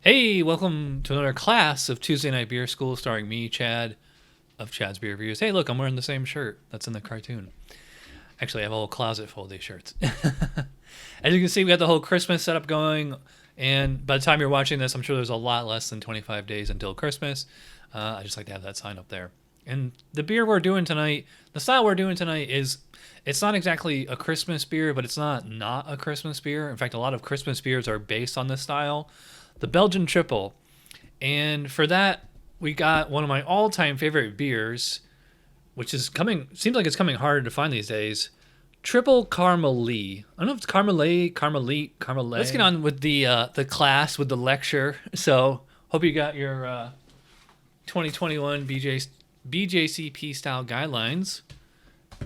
Hey, welcome to another class of Tuesday Night Beer School starring me, Chad, of Chad's Beer Reviews. Hey, look, I'm wearing the same shirt that's in the cartoon. Actually, I have a whole closet full of these shirts. As you can see, we got the whole Christmas setup going, and by the time you're watching this, I'm sure there's a lot less than 25 days until Christmas. I just like to have that sign up there. And the beer we're doing tonight, the style we're doing tonight is, it's not exactly a Christmas beer, but it's not a Christmas beer. In fact, a lot of Christmas beers are based on this style. The Belgian Tripel. And for that, we got one of my all-time favorite beers, which is seems like it's coming harder to find these days. Tripel Karmeliet. I don't know if it's Karmeliet, Karmeliet. Let's get on with the class, with the lecture. So, hope you got your 2021 BJCP style guidelines.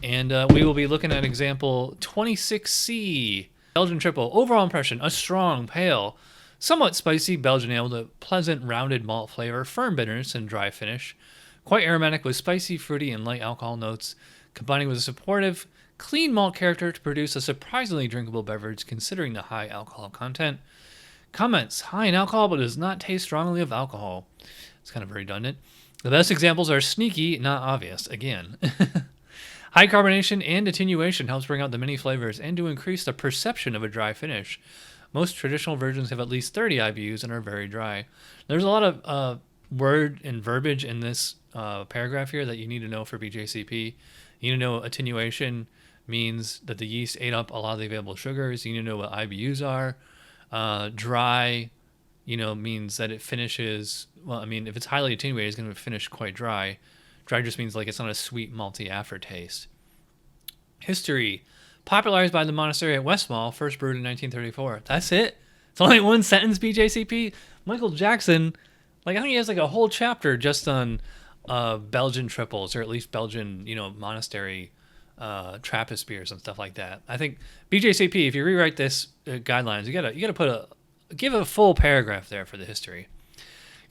And we will be looking at example 26C. Belgian Tripel. Overall impression, a strong, pale, somewhat spicy Belgian ale with a pleasant rounded malt flavor, firm bitterness, and dry finish. Quite aromatic with spicy, fruity, and light alcohol notes, combining with a supportive, clean malt character to produce a surprisingly drinkable beverage considering the high alcohol content. Comments: high in alcohol but does not taste strongly of alcohol. It's kind of redundant. The best examples are sneaky, not obvious. Again. High carbonation and attenuation helps bring out the many flavors and to increase the perception of a dry finish. Most traditional versions have at least 30 IBUs and are very dry. There's a lot of word and verbiage in this paragraph here that you need to know for BJCP. You need to know attenuation means that the yeast ate up a lot of the available sugars. You need to know what IBUs are. Dry, means that it finishes, well, I mean, if it's highly attenuated, it's going to finish quite dry. Dry just means like it's not a sweet, malty aftertaste. History. Popularized by the monastery at Westmalle, first brewed in 1934. That's it. It's only one sentence, BJCP. Michael Jackson, I think he has a whole chapter just on Belgian triples, or at least Belgian, monastery Trappist beers and stuff like that. I think BJCP, if you rewrite this guidelines, you gotta give a full paragraph there for the history.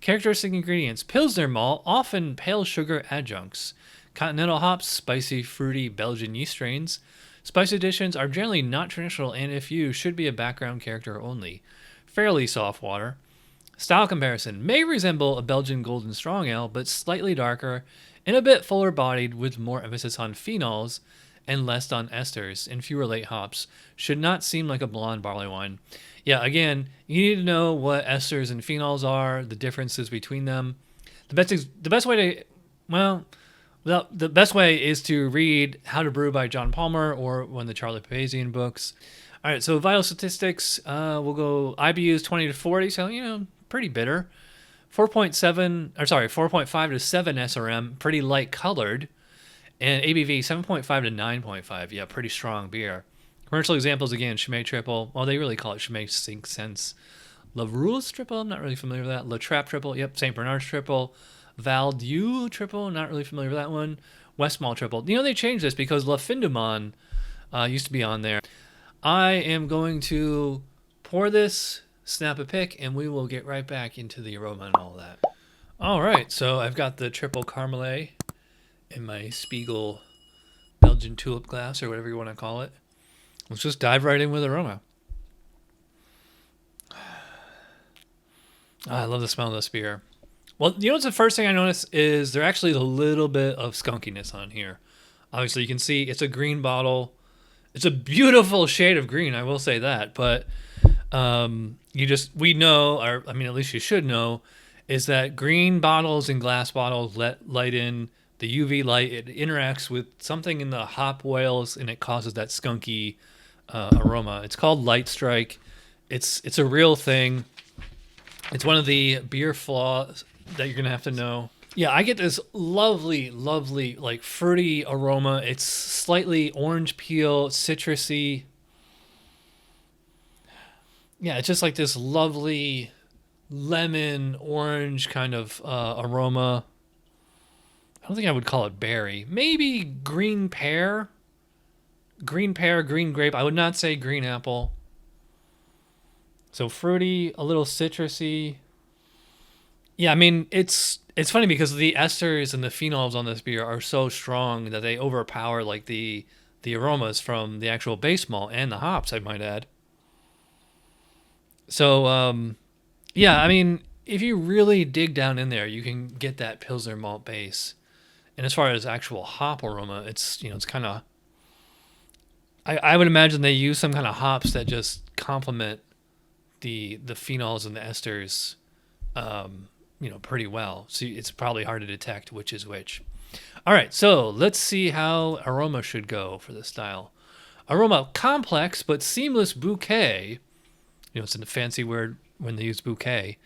Characteristic ingredients: Pilsner malt, often pale sugar adjuncts, continental hops, spicy, fruity Belgian yeast strains. Spice additions are generally not traditional and, if used, should be a background character only. Fairly soft water. Style comparison: may resemble a Belgian golden strong ale, but slightly darker and a bit fuller bodied with more emphasis on phenols and less on esters and fewer late hops. Should not seem like a blonde barley wine. Yeah, again, you need to know what esters and phenols are, the differences between them. The best way is to read How to Brew by John Palmer or one of the 𝗕𝓙𝓵𝗶𝗽𝗍𝗃 books. All right, so vital statistics, we'll go IBUs 20 to 40, so, pretty bitter. 4.5 to 7 SRM, pretty light colored. And ABV 7.5 to 9.5, yeah, pretty strong beer. Commercial examples, again, Chimay Tripel. Well, they really call it Chimay Cinq Cents. 𝗕𝓙𝓒𝓟 Tripel, I'm not really familiar with that. La Trappe Tripel, yep. St. Bernard's Tripel. Val-Dieu Tripel, not really familiar with that one. Westmalle Tripel. They changed this because 𝓓𝓙𝓼𝗻 used to be on there. I am going to pour this, snap a pic, and we will get right back into the aroma and all that. All right, so I've got the Tripel Karmeliet in my Spiegel Belgian tulip glass, or whatever you want to call it. Let's just dive right in with aroma. I love the smell of this beer. Well, what's the first thing I notice is there actually is a little bit of skunkiness on here. Obviously, you can see it's a green bottle. It's a beautiful shade of green, I will say that. But we know, or at least you should know, is that green bottles and glass bottles let light in. The UV light, it interacts with something in the hop oils, and it causes that skunky aroma. It's called light strike. It's a real thing. It's one of the beer flaws that you're gonna have to know. Yeah, I get this lovely, fruity aroma. It's slightly orange peel, citrusy. Yeah, it's just like this lovely lemon orange kind of aroma. I don't think I would call it berry. Maybe green pear, green grape. I would not say green apple. So fruity, a little citrusy. Yeah, it's funny because the esters and the phenols on this beer are so strong that they overpower the aromas from the actual base malt and the hops, I might add. So Yeah, I mean, if you really dig down in there, you can get that Pilsner malt base. And as far as actual hop aroma, it's it's kind of. I would imagine they use some kind of hops that just complement the phenols and the esters, pretty well. So it's probably hard to detect which is which. All right, so let's see how aroma should go for this style. Aroma, complex but seamless bouquet. It's a fancy word when they use bouquet.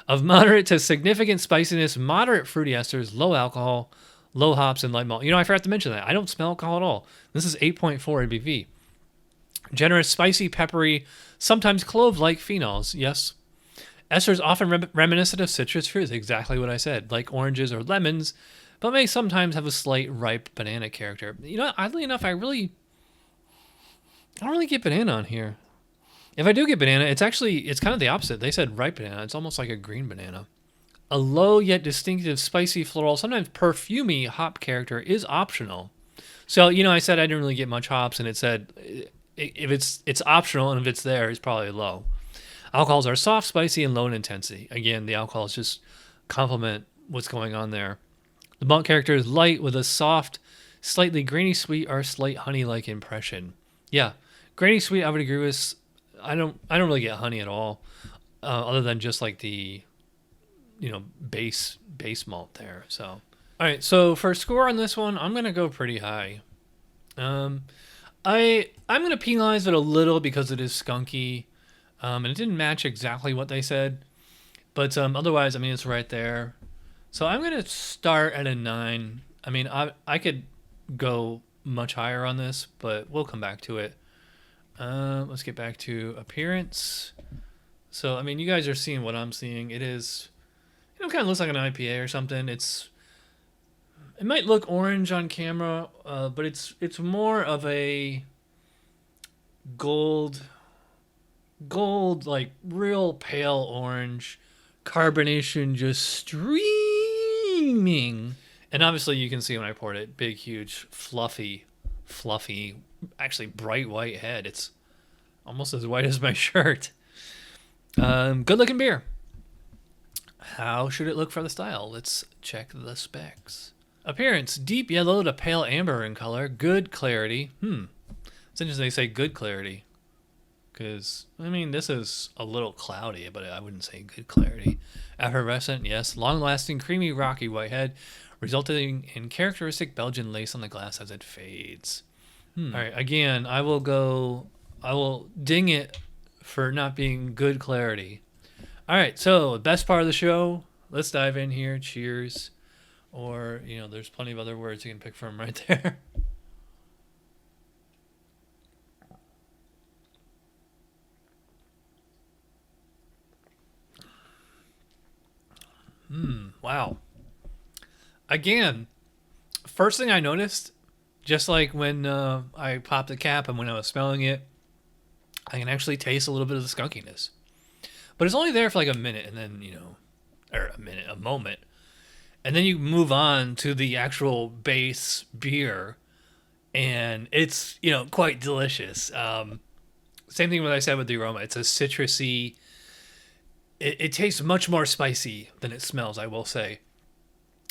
Of moderate to significant spiciness, moderate fruity esters, low alcohol, low hops, and light malt. I forgot to mention that. I don't smell alcohol at all. This is 8.4 ABV. Generous, spicy, peppery, sometimes clove-like phenols. Yes. Esters often reminiscent of citrus fruits. Exactly what I said. Like oranges or lemons, but may sometimes have a slight ripe banana character. Oddly enough, I don't really get banana on here. If I do get banana, it's kind of the opposite. They said ripe banana. It's almost like a green banana. A low yet distinctive spicy floral, sometimes perfumey hop character is optional. So, I said I didn't really get much hops, and it said if it's optional, and if it's there, it's probably low. Alcohols are soft, spicy, and low in intensity. Again, the alcohols just complement what's going on there. The malt character is light with a soft, slightly grainy sweet or slight honey-like impression. Yeah, grainy sweet, I would agree with. I don't really get honey at all, other than just like the, base malt there. So, all right. So for score on this one, I'm gonna go pretty high. I'm gonna penalize it a little because it is skunky, and it didn't match exactly what they said, but otherwise, it's right there. So I'm gonna start at a 9. I could go much higher on this, but we'll come back to it. Let's get back to appearance. So, you guys are seeing what I'm seeing. It is, kind of looks like an IPA or something. It might look orange on camera, but it's more of a gold, like real pale orange, carbonation just streaming. And obviously you can see when I poured it, big, huge, fluffy, actually bright white head. It's almost as white as my shirt. Good looking beer. How should it look for the style? Let's check the specs. Appearance, deep yellow to pale amber in color. Good clarity. It's interesting they say good clarity. Because, this is a little cloudy, but I wouldn't say good clarity. Effervescent, yes. Long-lasting, creamy, rocky white head, resulting in characteristic Belgian lace on the glass as it fades. All right, again, I will ding it for not being good clarity. All right, so best part of the show, let's dive in here. Cheers. Or, there's plenty of other words you can pick from right there. Wow. Again, first thing I noticed, just like when I popped the cap and when I was smelling it, I can actually taste a little bit of the skunkiness. But it's only there for like a minute, and then, a moment. And then you move on to the actual base beer, and it's, quite delicious. Same thing what I said with the aroma. It's a citrusy, it tastes much more spicy than it smells, I will say.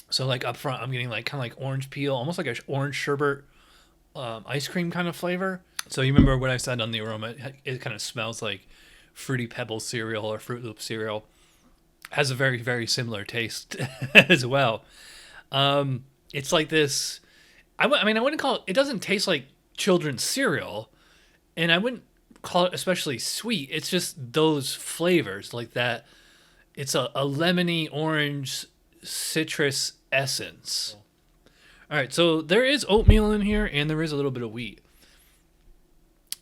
So like up front, I'm getting like kind of like orange peel, almost like an orange sherbet ice cream kind of flavor. So you remember what I said on the aroma, it kind of smells like Fruity Pebbles cereal or Fruit Loop cereal. Has a very, very similar taste as well. It's like this, I wouldn't call it doesn't taste like children's cereal, and I wouldn't call it especially sweet. It's just those flavors like that. It's a lemony orange citrus essence. All right, so there is oatmeal in here, and there is a little bit of wheat.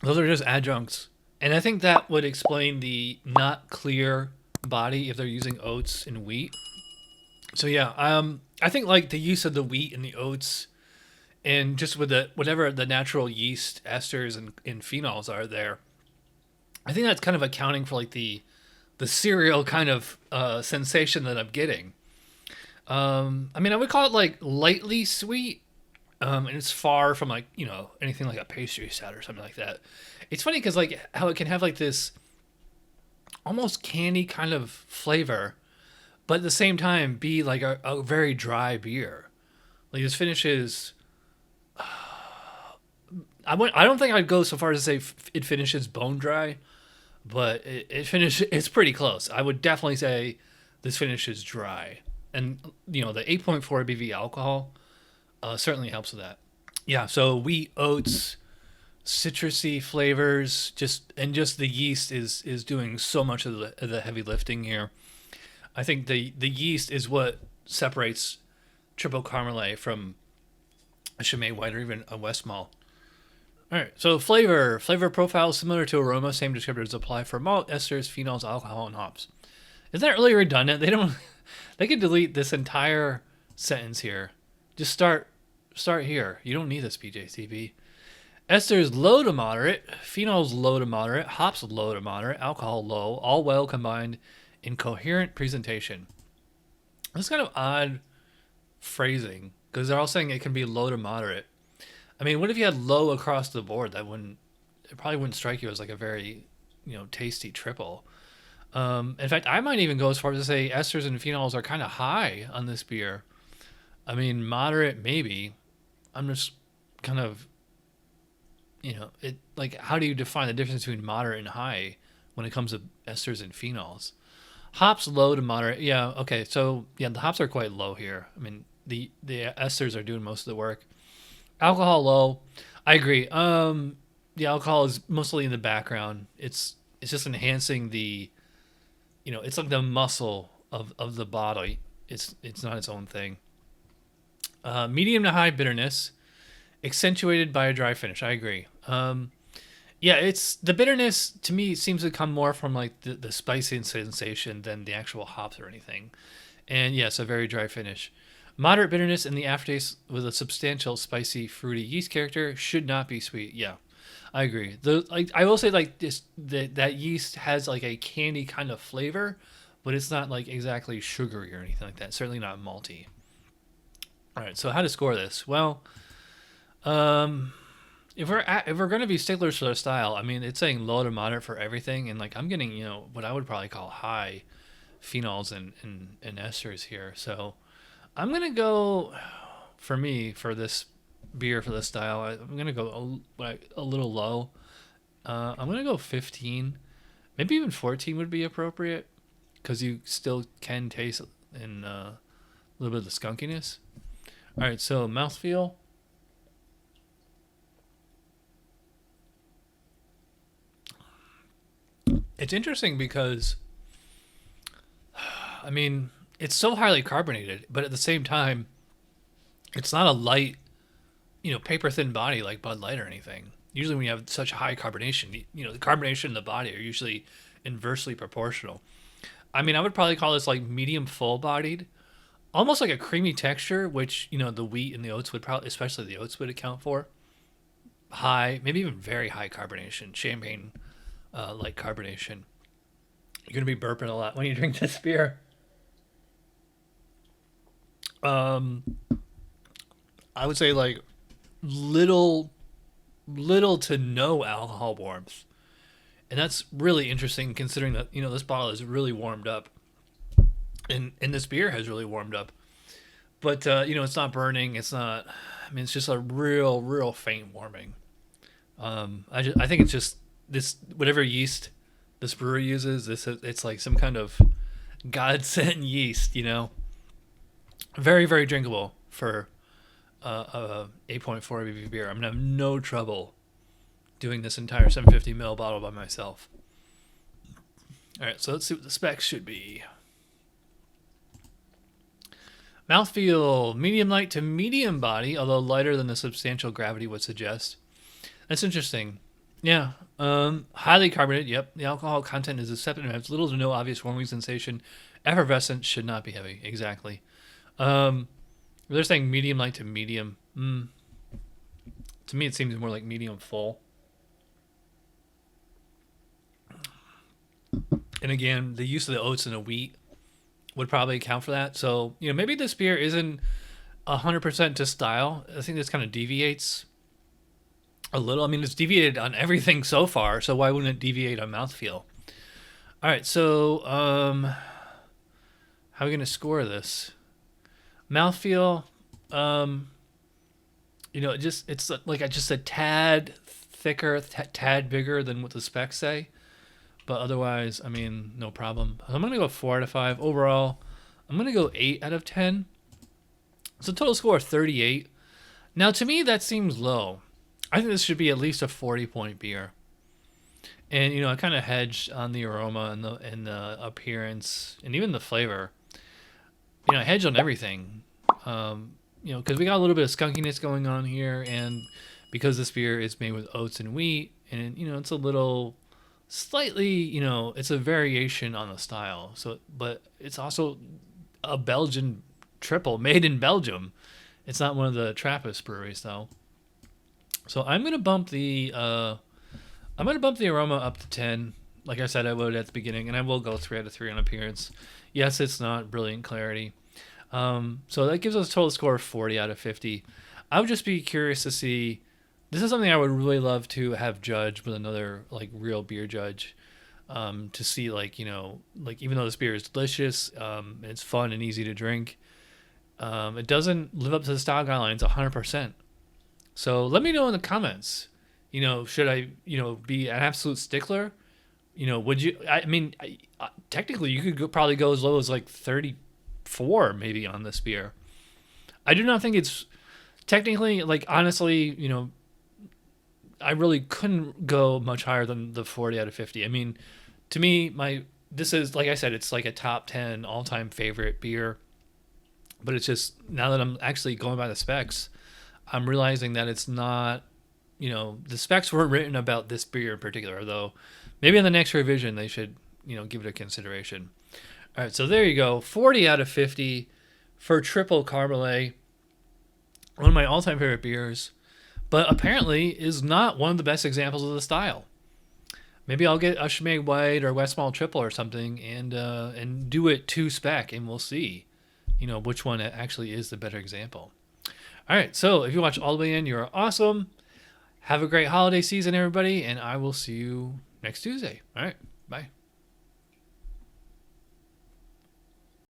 Those are just adjuncts, and I think that would explain the not clear body if they're using oats and wheat. So yeah, I think like the use of the wheat and the oats, and just with the whatever the natural yeast esters and phenols are there, I think that's kind of accounting for like the cereal kind of sensation that I'm getting. I would call it like lightly sweet, and it's far from like anything like a pastry set or something like that. It's funny because like how it can have like this almost candy kind of flavor, but at the same time be like a very dry beer. Like this finish is, I don't think I'd go so far as to say it finishes bone dry, but it's pretty close. I would definitely say this finish is dry, and the 8.4 ABV alcohol certainly helps with that. Yeah, so wheat, oats, citrusy flavors, just the yeast is doing so much of the heavy lifting here. I think the yeast is what separates Tripel Karmeliet from a chimay white or even a westmalle. All right, so flavor profile similar to aroma. Same descriptors apply for malt, esters, phenols, alcohol, and hops. Isn't that really redundant? They could delete this entire sentence here. Just start here. You don't need this, BJCP. Esters low to moderate, phenols low to moderate, hops low to moderate, alcohol low, all well combined in coherent presentation. That's kind of odd phrasing because they're all saying it can be low to moderate. I mean, what if you had low across the board? It probably wouldn't strike you as like a very, tasty triple. In fact, I might even go as far as to say esters and phenols are kind of high on this beer. I mean, moderate maybe. I'm just kind of, how do you define the difference between moderate and high when it comes to esters and phenols? Hops low to moderate. Yeah, okay. So, yeah, the hops are quite low here. I mean, the esters are doing most of the work. Alcohol low. I agree. The alcohol is mostly in the background. It's just enhancing the, it's like the muscle of the bottle. It's not its own thing. Medium to high bitterness, accentuated by a dry finish. I agree. Yeah, it's the bitterness to me seems to come more from like the spicy sensation than the actual hops or anything. And yes, a very dry finish. Moderate bitterness in the aftertaste with a substantial spicy fruity yeast character. Should not be sweet. Yeah, I agree. I will say like this that yeast has like a candy kind of flavor, but it's not like exactly sugary or anything like that. Certainly not malty. All right, so how to score this? Well, if we're going to be sticklers for the style, I mean, it's saying low to moderate for everything, and like I'm getting what I would probably call high phenols and esters here. So I'm gonna go for this beer for this style. I'm gonna go a little low. I'm gonna go 15, maybe even 14 would be appropriate because you still can taste in a little bit of the skunkiness. All right, so mouthfeel. It's interesting because, I mean, it's so highly carbonated, but at the same time, it's not a light, paper thin body like Bud Light or anything. Usually when you have such high carbonation, the carbonation in the body are usually inversely proportional. I mean, I would probably call this like medium full bodied, almost like a creamy texture, which, the wheat and the oats would probably, especially the oats would account for. High, maybe even very high carbonation, champagne like carbonation. You're going to be burping a lot when you drink this beer. I would say like little to no alcohol warmth. And that's really interesting considering that, this bottle is really warmed up. And this beer has really warmed up. But, it's not burning. It's not, it's just a real faint warming. I think it's just this, whatever yeast this brewery uses, it's like some kind of God-sent yeast, Very, very drinkable for a 8.4 ABV beer. I'm going to have no trouble doing this entire 750 ml bottle by myself. All right, so let's see what the specs should be. Mouthfeel, medium light to medium body, although lighter than the substantial gravity would suggest. That's interesting. Yeah, highly carbonated. Yep, the alcohol content is accepted and has little to no obvious warming sensation. Effervescent, should not be heavy. Exactly. They're saying medium light to medium. To me, it seems more like medium full. And again, the use of the oats and the wheat would probably account for that. So, maybe this beer isn't 100% to style. I think this kind of deviates a little. I mean, it's deviated on everything so far, so why wouldn't it deviate on mouthfeel? All right, so how are we gonna score this? Mouthfeel, it's like just a tad thicker, tad bigger than what the specs say, but otherwise, I mean, no problem. So I'm gonna go 4 out of 5 overall. I'm gonna go 8 out of 10. So total score of 38. Now to me that seems low. I think this should be at least a 40-point beer. And I kind of hedged on the aroma and the appearance and even the flavor. I hedged on everything. Because we got a little bit of skunkiness going on here, and because this beer is made with oats and wheat, and it's a little slightly, it's a variation on the style. So, but it's also a Belgian triple made in Belgium. It's not one of the Trappist breweries though. So I'm gonna bump the aroma up to 10. Like I said, I would at the beginning, and I will go 3 out of 3 on appearance. Yes, it's not brilliant clarity. So that gives us a total score of 40 out of 50. I would just be curious to see. This is something I would really love to have judged with another like real beer judge, to see like even though this beer is delicious, it's fun and easy to drink, it doesn't live up to the style guidelines 100%. So let me know in the comments. Should I be an absolute stickler? Would you? I mean, technically you could probably go as low as like 34 maybe on this beer. I do not think it's technically, like, honestly, I really couldn't go much higher than the 40 out of 50. I mean, to me, this is, like I said, it's like a top 10 all-time favorite beer. But it's just, now that I'm actually going by the specs, I'm realizing that it's not, the specs weren't written about this beer in particular, though maybe in the next revision they should, give it a consideration. All right, so there you go. 40 out of 50 for Tripel Karmeliet. One of my all-time favorite beers, but apparently is not one of the best examples of the style. Maybe I'll get a Chimay White or westmalle triple or something and do it to spec, and we'll see, which one actually is the better example. All right, so if you watch all the way in, you're awesome. Have a great holiday season, everybody, and I will see you next Tuesday. All right, bye.